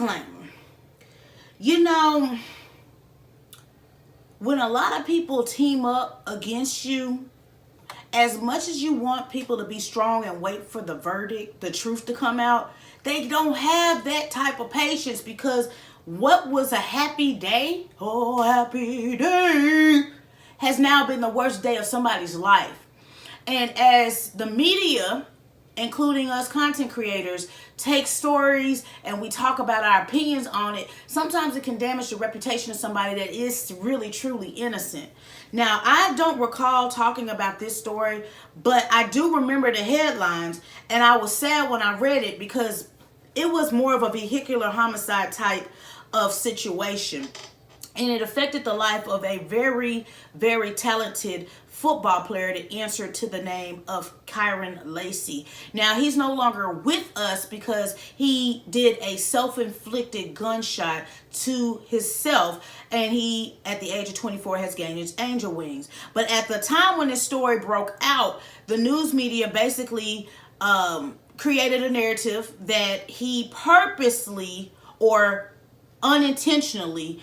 disclaimer. You know, when a lot of people team up against you, as much as you want people to be strong and wait for the verdict, the truth to come out, they don't have that type of patience, because what was a happy day, oh happy day, has now been the worst day of somebody's life. And as the media, including us content creators, take stories and we talk about our opinions on it, sometimes it can damage the reputation of somebody that is really truly innocent. Now, I don't recall talking about this story, but I do remember the headlines, and I was sad when I read it because it was more of a vehicular homicide type of situation. And it affected the life of a very, very talented football player that answered to the name of Kyren Lacy. Now, he's no longer with us because he did a self-inflicted gunshot to himself, and he, at the age of 24, has gained his angel wings. But at the time when this story broke out, the news media basically created a narrative that he purposely or unintentionally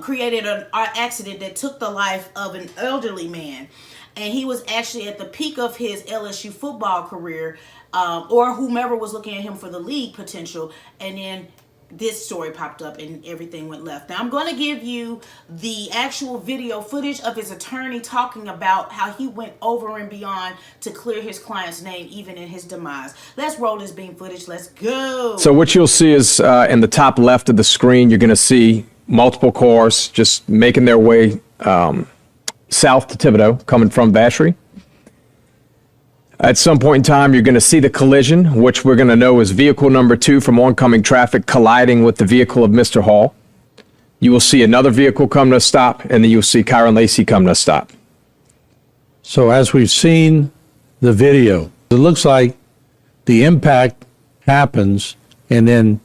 created an accident that took the life of an elderly man. And he was actually at the peak of his LSU football career, or whomever was looking at him for the league potential. And then this story popped up and everything went left. Now, I'm going to give you the actual video footage of his attorney talking about how he went over and beyond to clear his client's name, even in his demise. Let's roll this beam footage. Let's go. So what you'll see is in the top left of the screen, you're going to see multiple cars just making their way south to Thibodaux, coming from Vacherie. At some point in time, you're going to see the collision, which we're going to know is vehicle number 2 from oncoming traffic colliding with the vehicle of Mr. Hall. You will see another vehicle come to a stop, and then you'll see Kyren Lacy come to a stop. So as we've seen the video, it looks like the impact happens, and then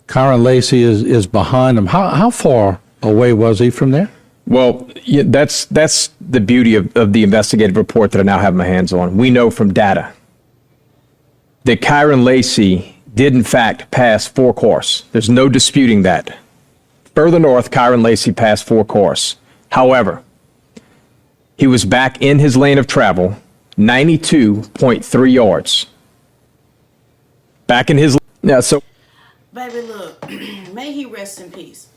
Kyren Lacy is behind him. How far away was he from there? Well, yeah, that's the beauty of the investigative report that I now have my hands on. We know from data that Kyren Lacy did in fact pass 4 cars. There's no disputing that. Further north, Kyren Lacy passed 4 cars. However, he was back in his lane of travel, 92.3 yards. Back in his so. Baby, look, may he rest in peace.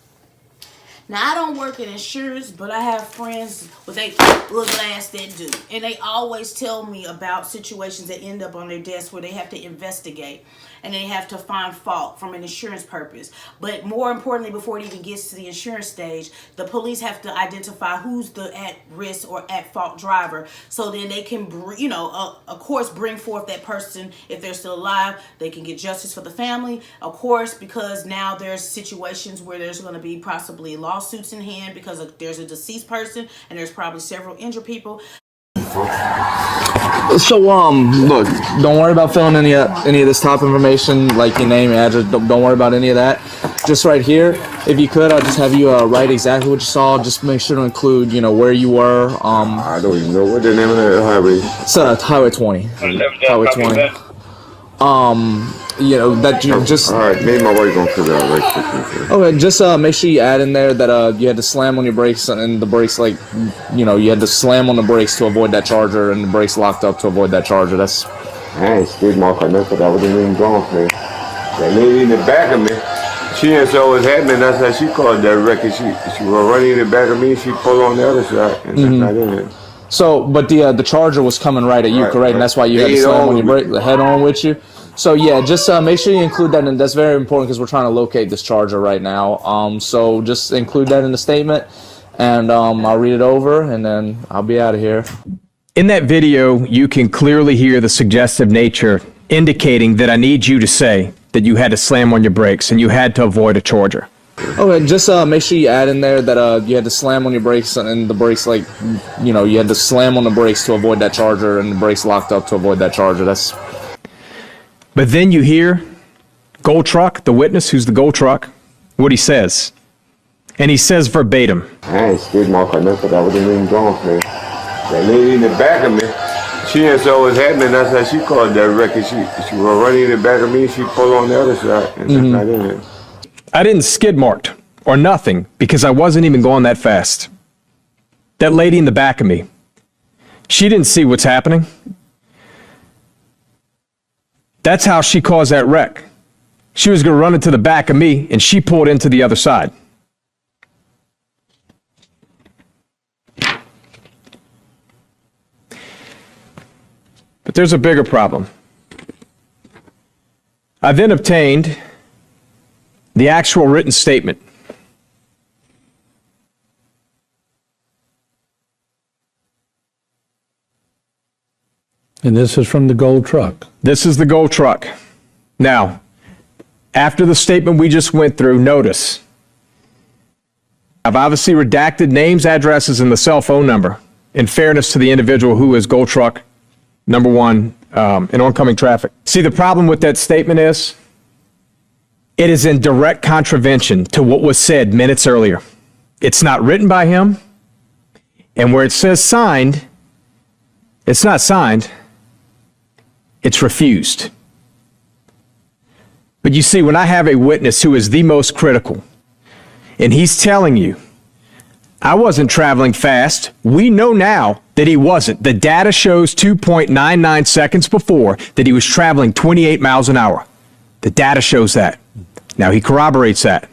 Now, I don't work in insurance, but I have friends with a little ass that do. And they always tell me about situations that end up on their desk where they have to investigate and they have to find fault from an insurance purpose. But more importantly, before it even gets to the insurance stage, the police have to identify who's the at-risk or at-fault driver, so then they can, of course, bring forth that person. If they're still alive, they can get justice for the family, of course, because now there's situations where there's going to be possibly lawsuits in hand because there's a deceased person and there's probably several injured people. So look, don't worry about filling any of this top information, like your name, address. Don't worry about any of that. Just right here, if you could, I'll just have you write exactly what you saw. Just make sure to include, where you were. I don't even know what the name of that highway. It's Highway 20. Highway 20. That you just. All right, maybe my wife gonna figure out right quick. Okay, just make sure you add in there that you had to slam on your brakes, and the brakes, you had to slam on the brakes to avoid that charger, and the brakes locked up to avoid that charger. That's. I ain't skid mark on that, but I wasn't even going for it. That lady in the back of me, she didn't saw what was happening. That's how she caused that wreck. She was running in the back of me. She pulled on the other side, and that's not in it. So, but the charger was coming right at you, correct? Right. And that's why you had to slam on your brake, the head on with you. So yeah, just make sure you include that, and that's very important because we're trying to locate this charger right now. So just include that in the statement, and I'll read it over, and then I'll be out of here. In that video, you can clearly hear the suggestive nature indicating that I need you to say that you had to slam on your brakes and you had to avoid a charger. Okay, just make sure you add in there that you had to slam on your brakes, and the brakes, you had to slam on the brakes to avoid that charger, and the brakes locked up to avoid that charger. That's. But then you hear Gold Truck, the witness who's the Gold Truck, what he says. And he says verbatim. I ain't skid mark on that, but I wasn't even going for it. That lady in the back of me, she didn't saw what was happening. That's how she caused that wreck. She was running in the back of me. She pulled on the other side, and that's not in it. I didn't skid marked or nothing because I wasn't even going that fast. That lady in the back of me, she didn't see what's happening. That's how she caused that wreck. She was going to run into the back of me, and she pulled into the other side. But there's a bigger problem. I then obtained the actual written statement. And this is from the gold truck. This is the gold truck. Now, after the statement we just went through, notice, I've obviously redacted names, addresses, and the cell phone number in fairness to the individual who is gold truck number one in oncoming traffic. See, the problem with that statement is it is in direct contravention to what was said minutes earlier. It's not written by him, and where it says signed, it's not signed, it's refused. But you see, when I have a witness who is the most critical, and he's telling you, I wasn't traveling fast. We know now that he wasn't. The data shows 2.99 seconds before that he was traveling 28 miles an hour. The data shows that. Now he corroborates that.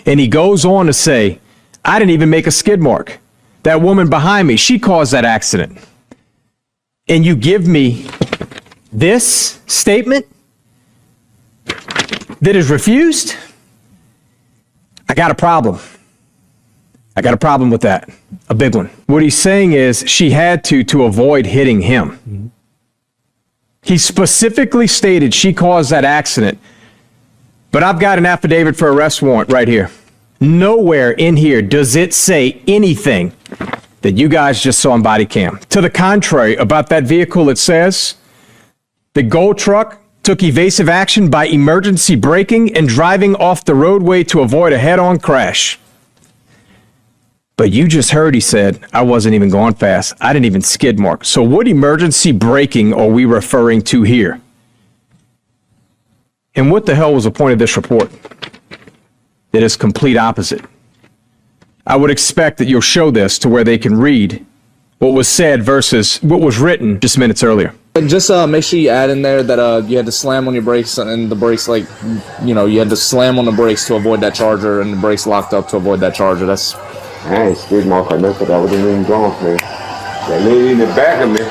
And he goes on to say, I didn't even make a skid mark. That woman behind me, she caused that accident. And you give me this statement that is refused? I got a problem. I got a problem with that. A big one. What he's saying is she had to avoid hitting him. Mm-hmm. He specifically stated she caused that accident. But I've got an affidavit for arrest warrant right here. Nowhere in here does it say anything that you guys just saw on body cam. To the contrary, about that vehicle, it says the gold truck took evasive action by emergency braking and driving off the roadway to avoid a head-on crash. But you just heard he said, I wasn't even going fast. I didn't even skid mark. So what emergency braking are we referring to here? And what the hell was the point of this report? That is complete opposite. I would expect that you'll show this to where they can read what was said versus what was written just minutes earlier. And just make sure you add in there that you had to slam on your brakes, and the brakes, like, you know, you had to slam on the brakes to avoid that charger, and the brakes locked up to avoid that charger. That's... I ain't skid mark or nothing. I wasn't even going for it. That lady in the back of me,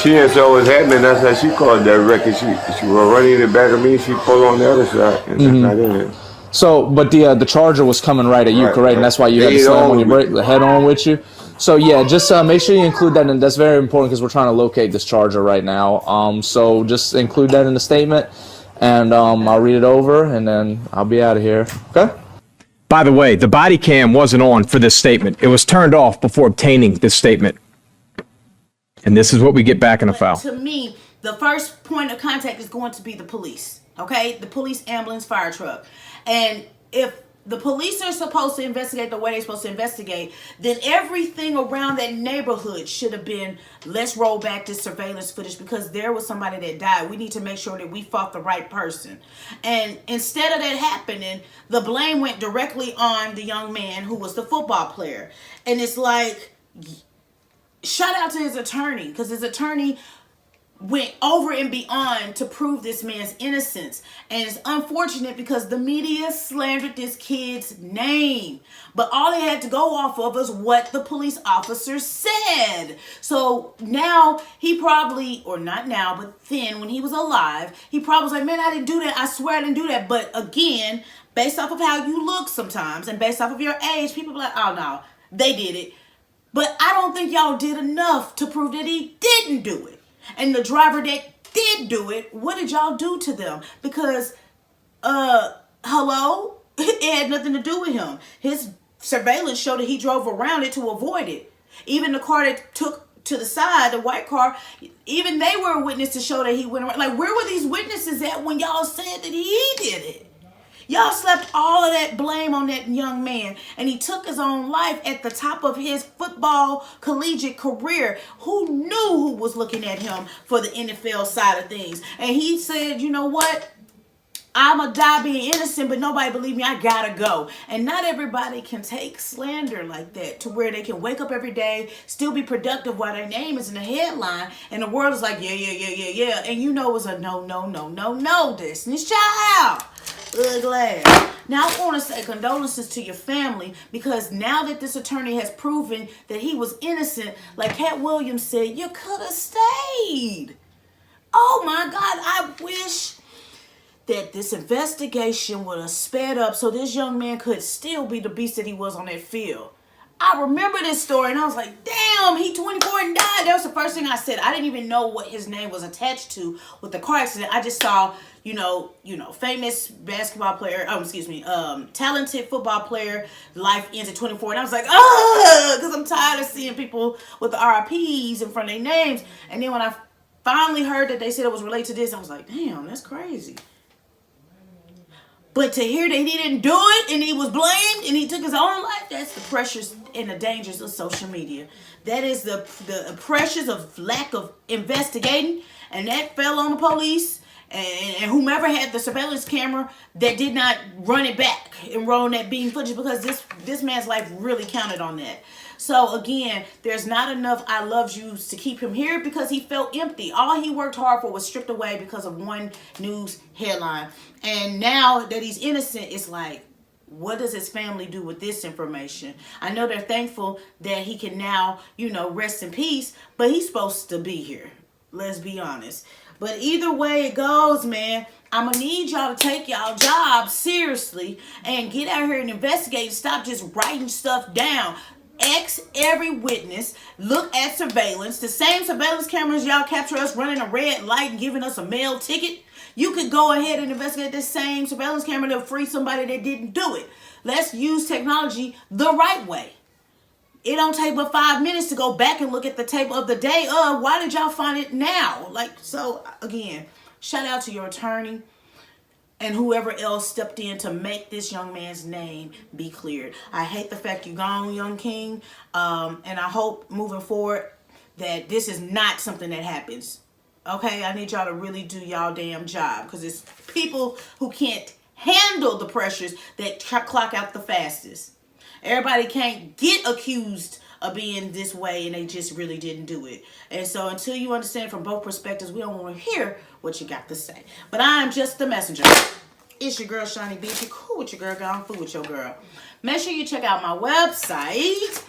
she didn't see what was happening. That's how she caused that wreck. She was running in the back of me. She pulled on the other side, and that's not in it. So, but the charger was coming right at you, correct? Right. And that's why you had to slam on your brake, head on with you. So yeah, just make sure you include that, and that's very important because we're trying to locate this charger right now. So just include that in the statement, and I'll read it over, and then I'll be out of here. Okay. By the way, the body cam wasn't on for this statement. It was turned off before obtaining this statement. And this is what we get back in the file. To me, the first point of contact is going to be the police, okay? The police, ambulance, fire truck. And if the police are supposed to investigate the way they're supposed to investigate, then everything around that neighborhood should have been, let's roll back this surveillance footage because there was somebody that died. We need to make sure that we fought the right person. And instead of that happening, the blame went directly on the young man who was the football player. And it's like, shout out to his attorney, because his attorney went over and beyond to prove this man's innocence. And it's unfortunate because the media slandered this kid's name. But all they had to go off of was what the police officer said. So now he probably, or not now, but then when he was alive, he probably was like, man, I didn't do that. I swear I didn't do that. But again, based off of how you look sometimes and based off of your age, people be like, oh no, they did it. But I don't think y'all did enough to prove that he didn't do it. And the driver that did do it, what did y'all do to them? Because, hello? It had nothing to do with him. His surveillance showed that he drove around it to avoid it. Even the car that took to the side, the white car, even they were a witness to show that he went around. Like, where were these witnesses at when y'all said that he did it? Y'all slapped all of that blame on that young man, and he took his own life at the top of his football collegiate career. Who knew who was looking at him for the NFL side of things? And he said, you know what? I'm a die being innocent, but nobody believe me. I gotta go. And not everybody can take slander like that to where they can wake up every day, still be productive while their name is in the headline, and the world is like, yeah. And you know it's a no, Destiny's Child. Ugly. Now I want to say condolences to your family, because now that this attorney has proven that he was innocent, like Cat Williams said, you could have stayed. Oh my God, I wish that this investigation would have sped up so this young man could still be the beast that he was on that field. I remember this story and I was like, damn, he 24 and died. That was the first thing I said. I didn't even know what his name was attached to with the car accident. I just saw, famous basketball player, talented football player, life ends at 24. And I was like, because I'm tired of seeing people with the RIPs in front of their names. And then when I finally heard that they said it was related to this, I was like, damn, that's crazy. But to hear that he didn't do it and he was blamed and he took his own life, that's the pressures and the dangers of social media. That is the pressures of lack of investigating, and that fell on the police and whomever had the surveillance camera that did not run it back and roll that beam footage, because this man's life really counted on that. So again, there's not enough I love yous to keep him here because he felt empty. All he worked hard for was stripped away because of one news headline. And now that he's innocent, it's like, what does his family do with this information? I know they're thankful that he can now, rest in peace, but he's supposed to be here. Let's be honest. But either way it goes, man, I'm going to need y'all to take y'all job seriously and get out here and investigate and stop just writing stuff down. X every witness, look at surveillance, the same surveillance cameras y'all capture us running a red light and giving us a mail ticket. You could go ahead and investigate this same surveillance camera to free somebody that didn't do it. Let's use technology the right way. It don't take but 5 minutes to go back and look at the tape of the day of why did y'all find it now? So again, shout out to your attorney and whoever else stepped in to make this young man's name be cleared. I hate the fact you're gone, young king. And I hope moving forward that this is not something that happens. Okay, I need y'all to really do y'all damn job, because it's people who can't handle the pressures that clock out the fastest. Everybody can't get accused of being this way and they just really didn't do it. And so until you understand from both perspectives, we don't want to hear what you got to say. But I'm just the messenger. It's your girl, Shaunie B. If you're cool with your girl, go on food with your girl. Make sure you check out my website.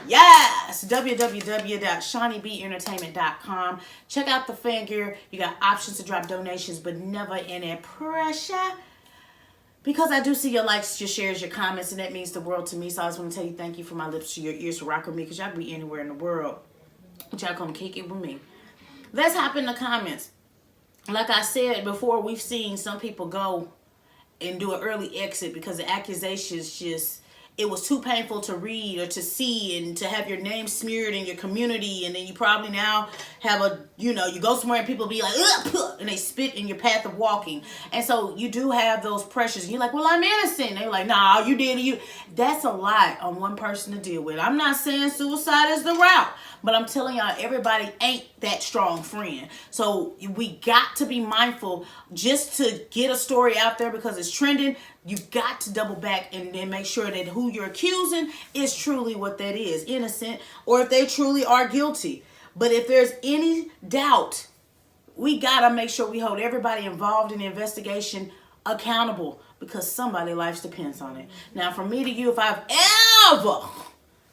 Yes, www.ShaunieBentertainment.com. Check out the fan gear. You got options to drop donations, but never any pressure. Because I do see your likes, your shares, your comments, and that means the world to me. So I just want to tell you thank you from my lips to your ears for rocking with me, because y'all be anywhere in the world. But y'all come kick it with me. Let's hop in the comments. Like I said before, we've seen some people go and do an early exit because the accusations it was too painful to read or to see, and to have your name smeared in your community. And then you probably now have you go somewhere and people be like, ugh, and they spit in your path of walking. And so you do have those pressures. And you're like, well, I'm innocent. They're like, nah, you did. That's a lot on one person to deal with. I'm not saying suicide is the route, but I'm telling y'all, everybody ain't that strong friend. So we got to be mindful just to get a story out there because it's trending. You got to double back and then make sure that who you're accusing is truly what that is, innocent, or if they truly are guilty. But if there's any doubt, we got to make sure we hold everybody involved in the investigation accountable, because somebody's life depends on it. Now, from me to you, if I've ever...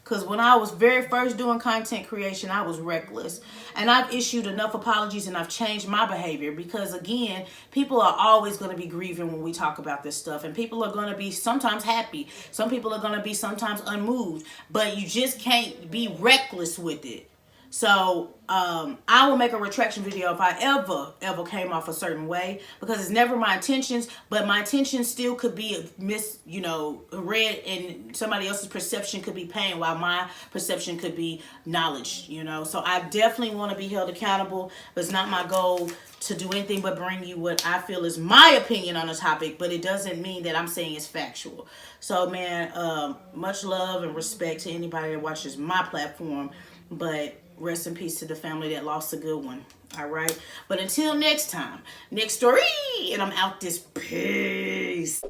Because when I was very first doing content creation, I was reckless. And I've issued enough apologies and I've changed my behavior because, again, people are always going to be grieving when we talk about this stuff. And people are going to be sometimes happy. Some people are going to be sometimes unmoved. But you just can't be reckless with it. So I will make a retraction video if I ever came off a certain way, because it's never my intentions, but my intentions still could be read, and somebody else's perception could be pain while my perception could be knowledge, So I definitely want to be held accountable, but it's not my goal to do anything but bring you what I feel is my opinion on the topic, but it doesn't mean that I'm saying it's factual. So man, much love and respect to anybody that watches my platform, but Rest in peace to the family that lost a good one. All right. But until next time, next story, and I'm out this. Peace.